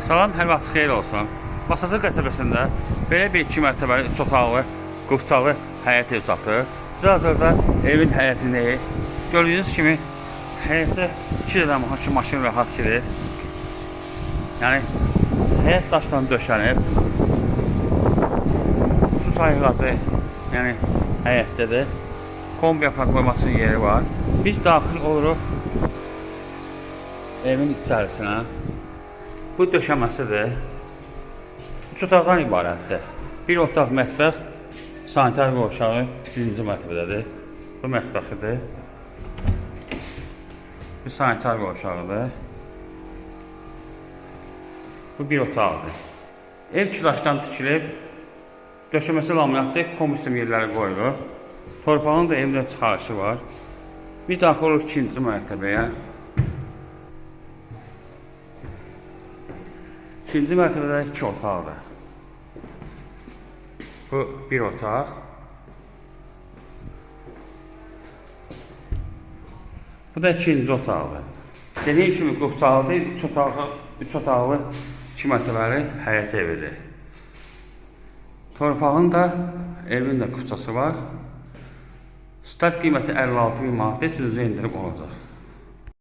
Salam, hər vaxt xeyir olsun. Basası qəsəbəsində belə bir 2 mərtəbəli 3 otaqlı, qubçalı həyət ev satır. Hazırda evin həyətini gördüyünüz kimi həyətdə 2 dənə maşın rahat girir. Yəni həyət daşdan döşənib. Su sayğacı yəni həyətdədir. Kombi aparat qoymasının yeri var. Biz daxil oluruq evin içərisinə. Bu döşəməsidir. 3 otaqdan ibarətdir. Bir otaq mətbəx, sanitar qovşağı 1-ci mərtəbədədir. Bu mətbəxidir. Bu sanitar qovşağıdır. Bu bir otaqdır. Ev kilaşdan tikilib, döşəməsi laminatdır, komisyon yerləri qoyulur. Torpağın da evdən çıxarışı var. Bir daxil oluruq 2-ci mərtəbəyə. 2-ci mərtəbədə 2 otaqdır. Bu bir otaq. Bu da 2-ci otaqdır. Dediyim kimi qubçalıdır, 3 otaqlı 2 mərtəbəli həyət evidir. Torpağın da evin də qubçası var. Start qiyməti 56.000 manatdır, cüzi endirim olacaq.